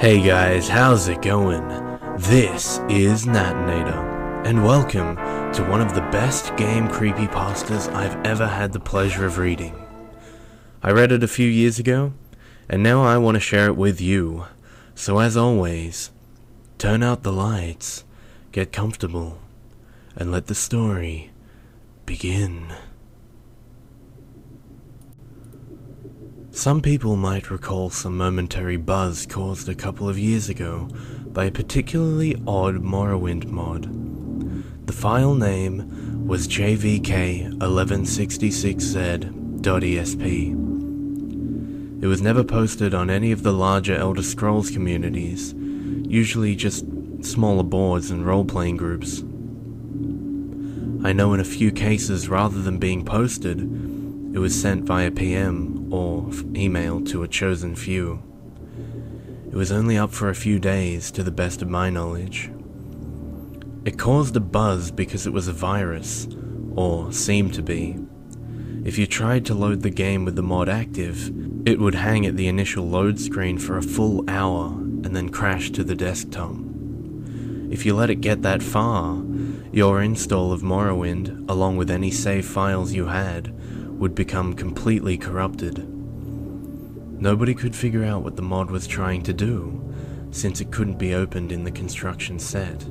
Hey guys, how's it going? This is Natinator, and welcome to one of the best game creepypastas I've ever had the pleasure of reading. I read it a few years ago, and now I want to share it with you. So as always, turn out the lights, get comfortable, and let the story begin. Some people might recall some momentary buzz caused a couple of years ago by a particularly odd Morrowind mod. The file name was jvk1166z.esp. It was never posted on any of the larger Elder Scrolls communities, usually just smaller boards and role-playing groups. I know in a few cases, rather than being posted, it was sent via PM or email to a chosen few. It was only up for a few days, to the best of my knowledge. It caused a buzz because it was a virus, or seemed to be. If you tried to load the game with the mod active, it would hang at the initial load screen for a full hour and then crash to the desktop. If you let it get that far, your install of Morrowind, along with any save files you had, would become completely corrupted. Nobody could figure out what the mod was trying to do, since it couldn't be opened in the construction set.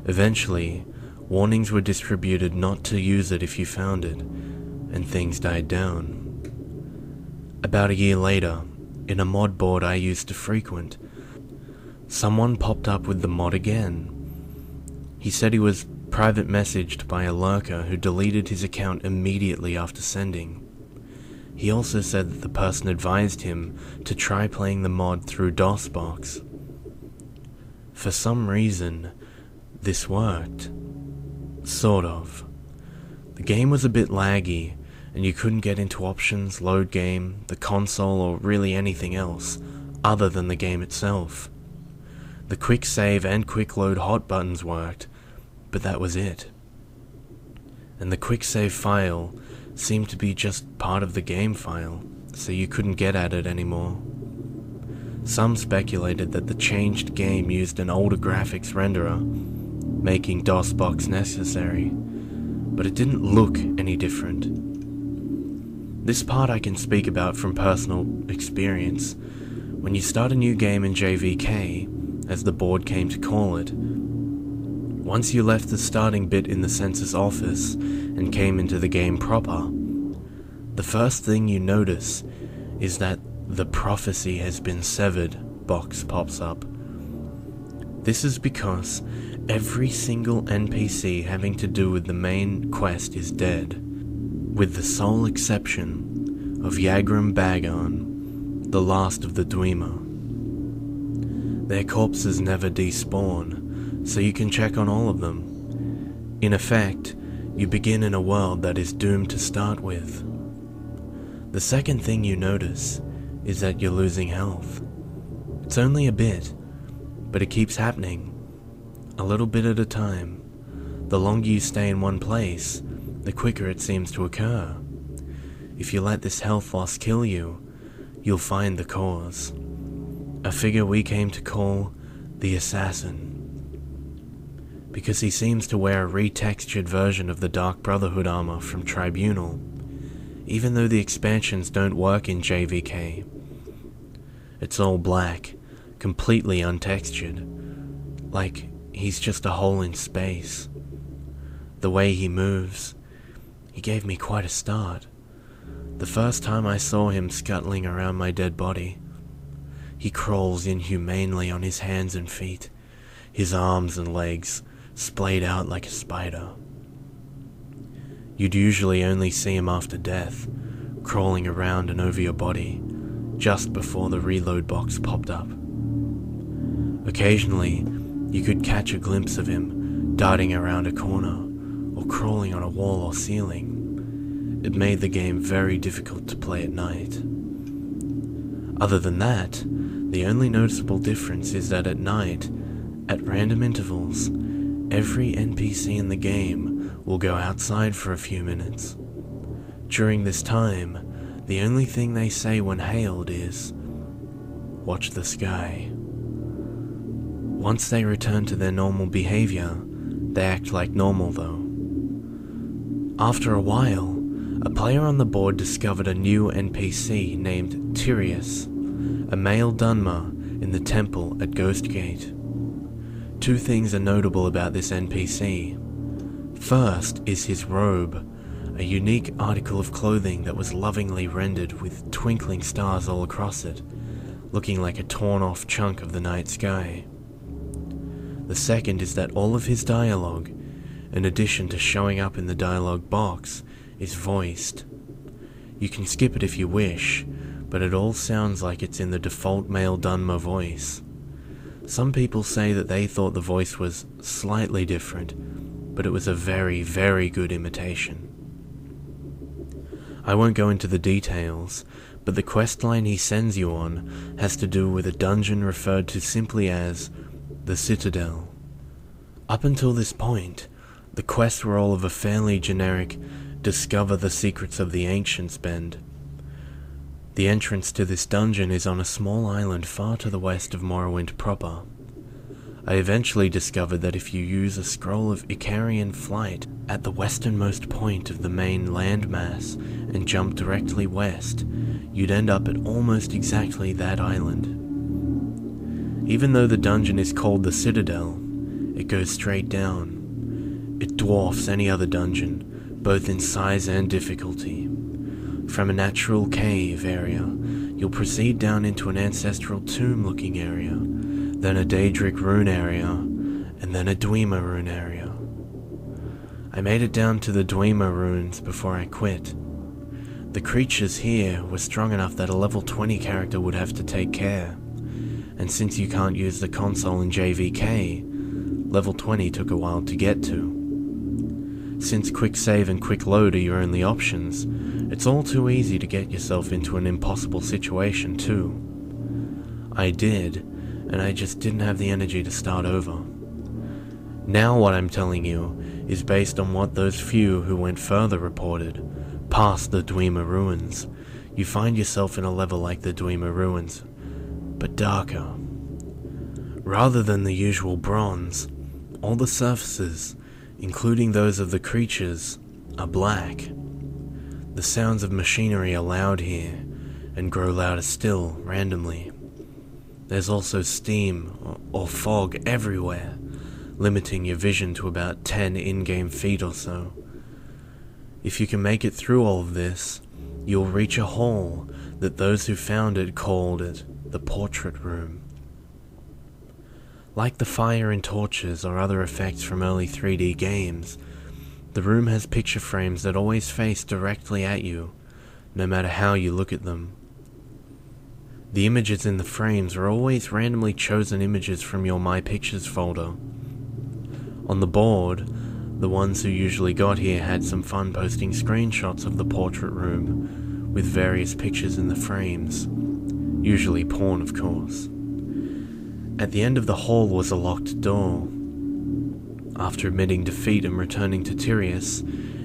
Eventually, warnings were distributed not to use it if you found it, and things died down. About a year later, in a mod board I used to frequent, someone popped up with the mod again. He said he was private messaged by a lurker who deleted his account immediately after sending. He also said that the person advised him to try playing the mod through DOSBox. For some reason, this worked. Sort of. The game was a bit laggy, and you couldn't get into options, load game, the console, or really anything else, other than the game itself. The quick save and quick load hot buttons worked, but that was it. And the quick save file seemed to be just part of the game file, so you couldn't get at it anymore. Some speculated that the changed game used an older graphics renderer, making DOSBox necessary, but it didn't look any different. This part I can speak about from personal experience. When you start a new game in JVK, as the board came to call it, once you left the starting bit in the census office and came into the game proper, the first thing you notice is that the prophecy has been severed box pops up. This is because every single NPC having to do with the main quest is dead, with the sole exception of Yagram Bagon, the last of the Dwemer. Their corpses never despawn, so you can check on all of them. In effect, you begin in a world that is doomed to start with. The second thing you notice is that you're losing health. It's only a bit, but it keeps happening, a little bit at a time. The longer you stay in one place, the quicker it seems to occur. If you let this health loss kill you, you'll find the cause. A figure we came to call the Assassin, because he seems to wear a retextured version of the Dark Brotherhood armor from Tribunal, even though the expansions don't work in JVK. It's all black, completely untextured, like he's just a hole in space. The way he moves, he gave me quite a start. The first time I saw him scuttling around my dead body, he crawls inhumanely on his hands and feet, his arms and legs splayed out like a spider. You'd usually only see him after death, crawling around and over your body, just before the reload box popped up. Occasionally, you could catch a glimpse of him darting around a corner, or crawling on a wall or ceiling. It made the game very difficult to play at night. Other than that, the only noticeable difference is that at night, at random intervals, every NPC in the game will go outside for a few minutes. During this time, the only thing they say when hailed is, "Watch the sky." Once they return to their normal behavior, they act like normal though. After a while, a player on the board discovered a new NPC named Notorious, a male Dunmer in the temple at Ghostgate. Two things are notable about this NPC. First is his robe, a unique article of clothing that was lovingly rendered with twinkling stars all across it, looking like a torn-off chunk of the night sky. The second is that all of his dialogue, in addition to showing up in the dialogue box, is voiced. You can skip it if you wish, but it all sounds like it's in the default male Dunmer voice. Some people say that they thought the voice was slightly different, but it was a very, very good imitation. I won't go into the details, but the questline he sends you on has to do with a dungeon referred to simply as the Citadel. Up until this point, the quests were all of a fairly generic discover the secrets of the ancients bend. The entrance to this dungeon is on a small island far to the west of Morrowind proper. I eventually discovered that if you use a scroll of Icarian flight at the westernmost point of the main landmass and jump directly west, you'd end up at almost exactly that island. Even though the dungeon is called the Citadel, it goes straight down. It dwarfs any other dungeon, both in size and difficulty. From a natural cave area, you'll proceed down into an ancestral tomb-looking area, then a Daedric rune area, and then a Dwemer rune area. I made it down to the Dwemer runes before I quit. The creatures here were strong enough that a level 20 character would have to take care, and since you can't use the console in JVK, level 20 took a while to get to. Since quick save and quick load are your only options, it's all too easy to get yourself into an impossible situation too. I did, and I just didn't have the energy to start over. Now what I'm telling you is based on what those few who went further reported, past the Dwemer ruins. You find yourself in a level like the Dwemer ruins, but darker. Rather than the usual bronze, all the surfaces, including those of the creatures, are black. The sounds of machinery are loud here, and grow louder still, randomly. There's also steam or fog everywhere, limiting your vision to about 10 in-game feet or so. If you can make it through all of this, you'll reach a hall that those who found it called it the Portrait Room. Like the fire and torches or other effects from early 3D games, the room has picture frames that always face directly at you, no matter how you look at them. The images in the frames are always randomly chosen images from your My Pictures folder. On the board, the ones who usually got here had some fun posting screenshots of the portrait room, with various pictures in the frames, usually porn of course. At the end of the hall was a locked door. After admitting defeat and returning to Tyrius,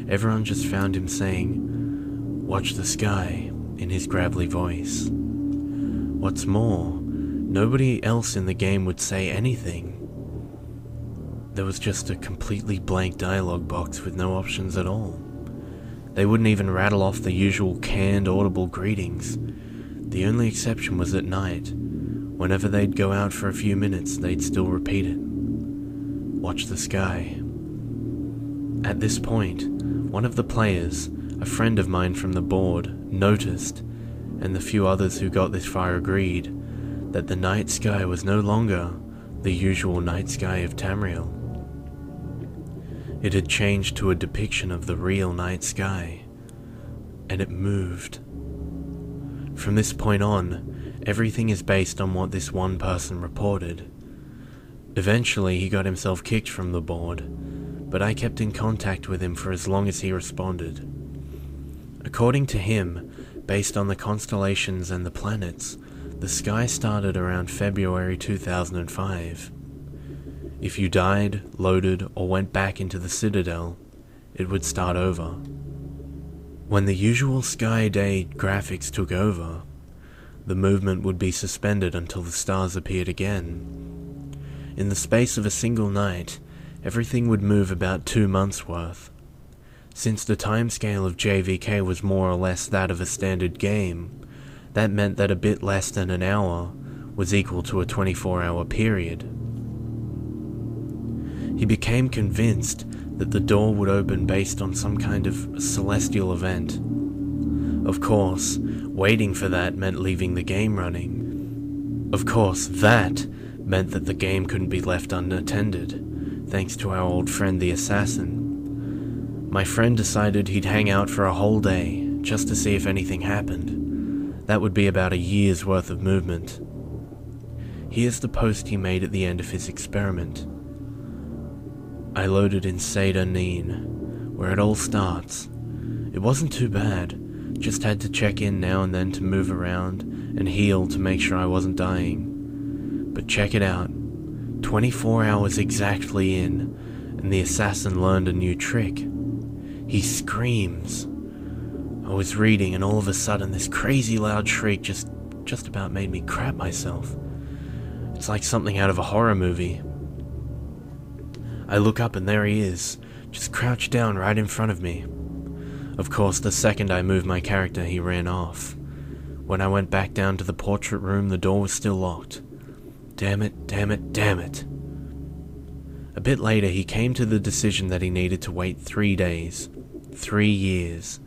everyone just found him saying, "Watch the sky," in his gravelly voice. What's more, nobody else in the game would say anything. There was just a completely blank dialogue box with no options at all. They wouldn't even rattle off the usual canned audible greetings. The only exception was at night. Whenever they'd go out for a few minutes, they'd still repeat it. Watch the sky. At this point, one of the players, a friend of mine from the board, noticed, and the few others who got this far agreed, that the night sky was no longer the usual night sky of Tamriel. It had changed to a depiction of the real night sky, and it moved. From this point on, everything is based on what this one person reported. Eventually, he got himself kicked from the board, but I kept in contact with him for as long as he responded. According to him, based on the constellations and the planets, the sky started around February 2005. If you died, loaded, or went back into the Citadel, it would start over. When the usual Sky Day graphics took over, the movement would be suspended until the stars appeared again. In the space of a single night, everything would move about 2 months' worth. Since the timescale of JVK was more or less that of a standard game, that meant that a bit less than an hour was equal to a 24-hour period. He became convinced that the door would open based on some kind of celestial event. Of course, waiting for that meant leaving the game running. Of course, that meant that the game couldn't be left unattended, thanks to our old friend the assassin. My friend decided he'd hang out for a whole day, just to see if anything happened. That would be about a year's worth of movement. Here's the post he made at the end of his experiment. I loaded in Sadanin, where it all starts. It wasn't too bad, just had to check in now and then to move around and heal to make sure I wasn't dying. But check it out, 24 hours exactly in, and the assassin learned a new trick. He screams. I was reading and all of a sudden this crazy loud shriek just about made me crap myself. It's like something out of a horror movie. I look up and there he is, just crouched down right in front of me. Of course, the second I moved my character, he ran off. When I went back down to the portrait room, the door was still locked. Damn it, damn it, damn it. A bit later, he came to the decision that he needed to wait 3 days. 3 years.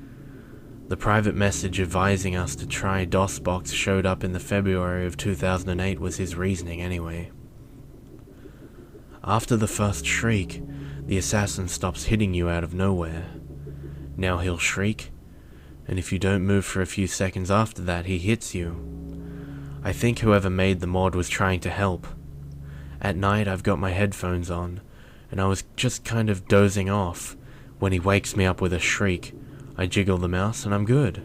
The private message advising us to try DOSBox showed up in the February of 2008 was his reasoning anyway. After the first shriek, the assassin stops hitting you out of nowhere. Now he'll shriek, and if you don't move for a few seconds after that, he hits you. I think whoever made the mod was trying to help. At night I've got my headphones on, and I was just kind of dozing off when he wakes me up with a shriek. I jiggle the mouse and I'm good.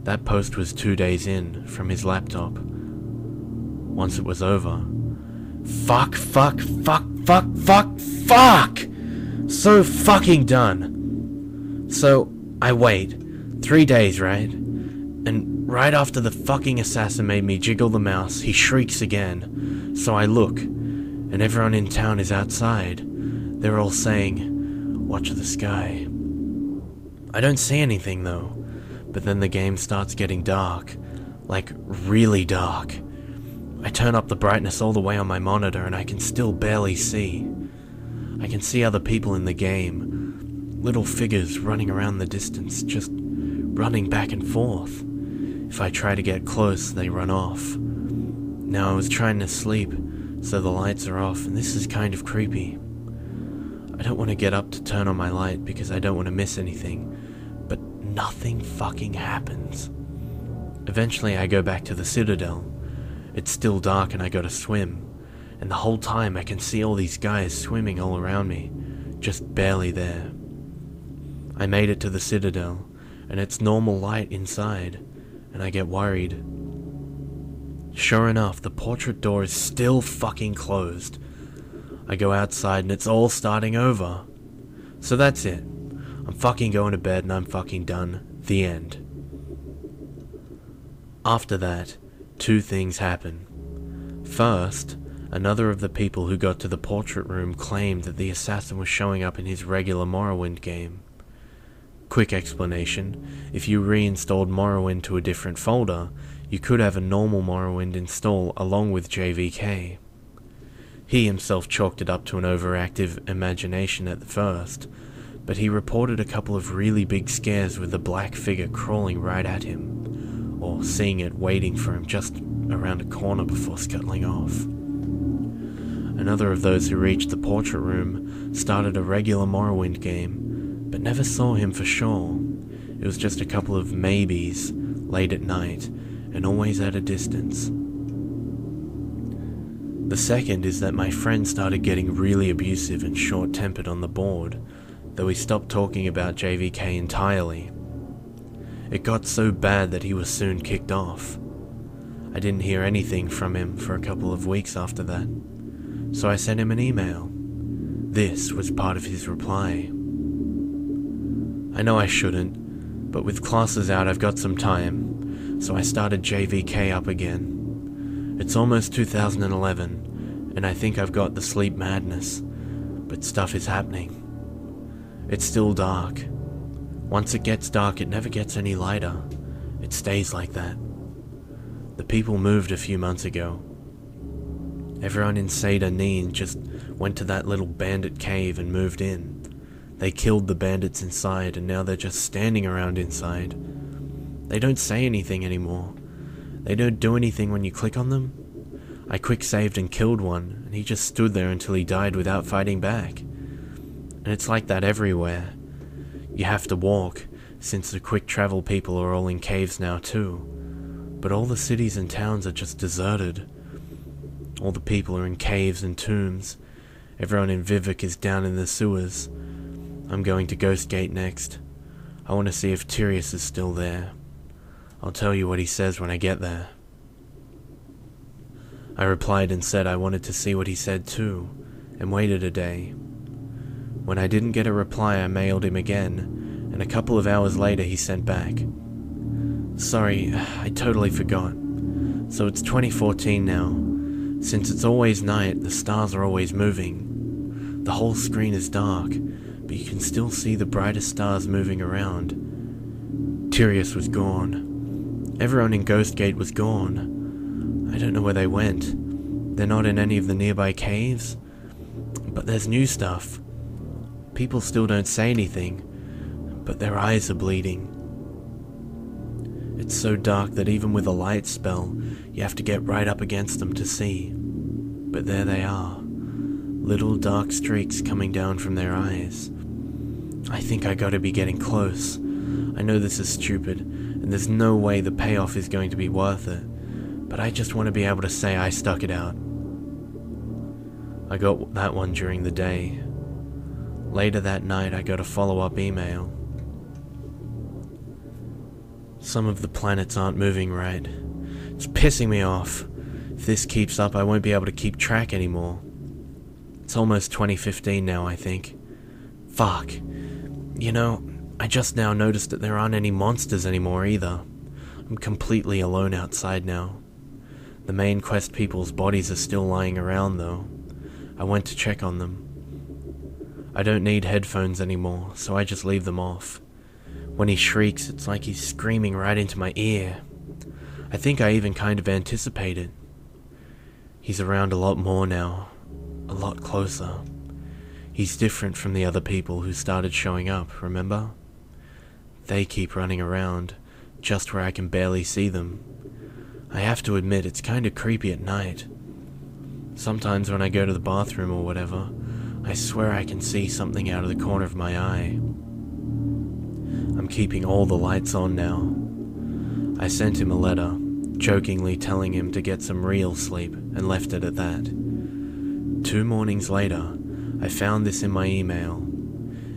That post was 2 days in from his laptop. Once it was over, fuck! So fucking done. So I wait 3 days, right? And right after the fucking assassin made me jiggle the mouse, he shrieks again. So I look, and everyone in town is outside. They're all saying, "Watch the sky." I don't see anything though, but then the game starts getting dark, like really dark. I turn up the brightness all the way on my monitor and I can still barely see. I can see other people in the game, little figures running around the distance, just running back and forth. If I try to get close, they run off. Now I was trying to sleep, so the lights are off, and this is kind of creepy. I don't want to get up to turn on my light because I don't want to miss anything, but nothing fucking happens. Eventually I go back to the Citadel. It's still dark and I go to swim, and the whole time I can see all these guys swimming all around me, just barely there. I made it to the Citadel, and it's normal light inside, and I get worried. Sure enough, the portrait door is still fucking closed. I go outside and it's all starting over. So that's it. I'm fucking going to bed and I'm fucking done. The end. After that, 2 things happen. First, another of the people who got to the portrait room claimed that the assassin was showing up in his regular Morrowind game. Quick explanation, if you reinstalled Morrowind to a different folder, you could have a normal Morrowind install along with JVK. He himself chalked it up to an overactive imagination at the first, but he reported a couple of really big scares with a black figure crawling right at him, or seeing it waiting for him just around a corner before scuttling off. Another of those who reached the portrait room started a regular Morrowind game, but never saw him for sure. It was just a couple of maybes, late at night, and always at a distance. The second is that my friend started getting really abusive and short-tempered on the board, though he stopped talking about JVK entirely. It got so bad that he was soon kicked off. I didn't hear anything from him for a couple of weeks after that, so I sent him an email. This was part of his reply. I know I shouldn't, but with classes out I've got some time, so I started JVK up again. It's almost 2011, and I think I've got the sleep madness, but stuff is happening. It's still dark. Once it gets dark, it never gets any lighter. It stays like that. The people moved a few months ago. Everyone in Seda Neen just went to that little bandit cave and moved in. They killed the bandits inside, and now they're just standing around inside. They don't say anything anymore. They don't do anything when you click on them. I quick-saved and killed one, and he just stood there until he died without fighting back. And it's like that everywhere. You have to walk, since the quick travel people are all in caves now too. But all the cities and towns are just deserted. All the people are in caves and tombs. Everyone in Vivek is down in the sewers. I'm going to Ghost Gate next. I want to see if Tyrius is still there. I'll tell you what he says when I get there. I replied and said I wanted to see what he said too, and waited a day. When I didn't get a reply, I mailed him again, and a couple of hours later he sent back. Sorry, I totally forgot. So it's 2014 now. Since it's always night, the stars are always moving. The whole screen is dark, but you can still see the brightest stars moving around. Tyrius was gone. Everyone in Ghost Gate was gone. I don't know where they went. They're not in any of the nearby caves. But there's new stuff. People still don't say anything, but their eyes are bleeding. It's so dark that even with a light spell, you have to get right up against them to see. But there they are. Little dark streaks coming down from their eyes. I think I gotta be getting close. I know this is stupid, and there's no way the payoff is going to be worth it. But I just want to be able to say I stuck it out. I got that one during the day. Later that night, I got a follow-up email. Some of the planets aren't moving right. It's pissing me off. If this keeps up, I won't be able to keep track anymore. It's almost 2015 now, I think. Fuck. You know, I just now noticed that there aren't any monsters anymore either. I'm completely alone outside now. The main quest people's bodies are still lying around though. I went to check on them. I don't need headphones anymore, so I just leave them off. When he shrieks, it's like he's screaming right into my ear. I think I even kind of anticipate it. He's around a lot more now. A lot closer. He's different from the other people who started showing up, remember? They keep running around, just where I can barely see them. I have to admit, it's kind of creepy at night. Sometimes when I go to the bathroom or whatever, I swear I can see something out of the corner of my eye. I'm keeping all the lights on now. I sent him a letter, jokingly telling him to get some real sleep, and left it at that. 2 mornings later, I found this in my email.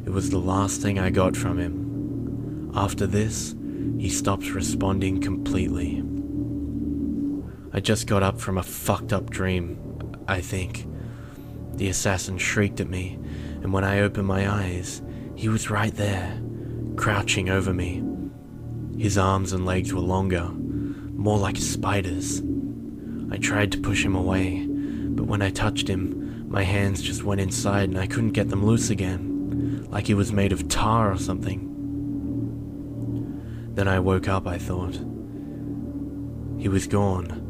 It was the last thing I got from him. After this, he stopped responding completely. I just got up from a fucked up dream, I think. The assassin shrieked at me, and when I opened my eyes, he was right there, crouching over me. His arms and legs were longer, more like a spider's. I tried to push him away, but when I touched him, my hands just went inside and I couldn't get them loose again, like he was made of tar or something. Then I woke up, I thought. He was gone.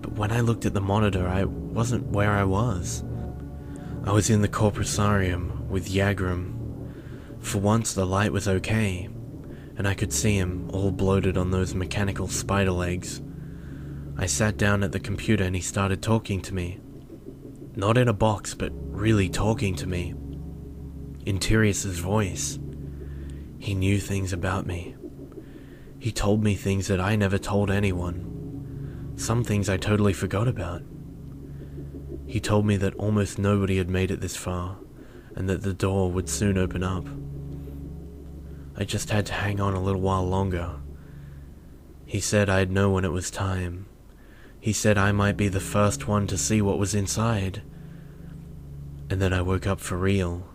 But when I looked at the monitor, I wasn't where I was. I was in the Corpusarium with Yagram. For once the light was okay, and I could see him, all bloated on those mechanical spider legs. I sat down at the computer and he started talking to me. Not in a box, but really talking to me. In Tyrius's voice. He knew things about me. He told me things that I never told anyone. Some things I totally forgot about. He told me that almost nobody had made it this far, and that the door would soon open up. I just had to hang on a little while longer. He said I'd know when it was time. He said I might be the first one to see what was inside. And then I woke up for real.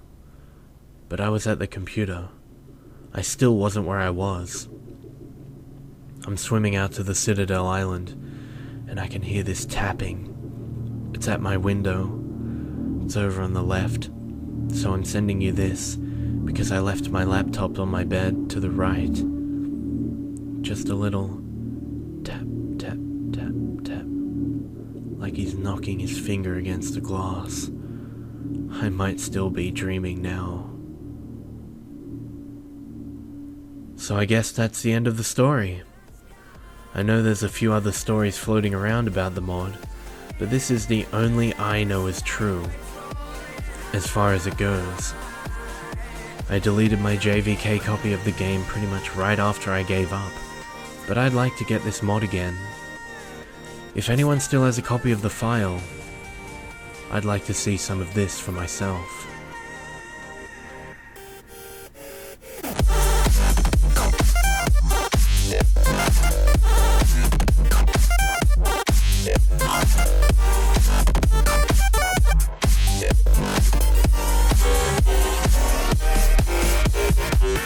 But I was at the computer. I still wasn't where I was. I'm swimming out to the Citadel Island, and I can hear this tapping. It's at my window. It's over on the left. So I'm sending you this because I left my laptop on my bed to the right. Just a little tap, tap, tap, tap. Like he's knocking his finger against the glass. I might still be dreaming now. So I guess that's the end of the story. I know there's a few other stories floating around about the mod, but this is the only I know is true, as far as it goes. I deleted my JVK copy of the game pretty much right after I gave up, but I'd like to get this mod again. If anyone still has a copy of the file, I'd like to see some of this for myself.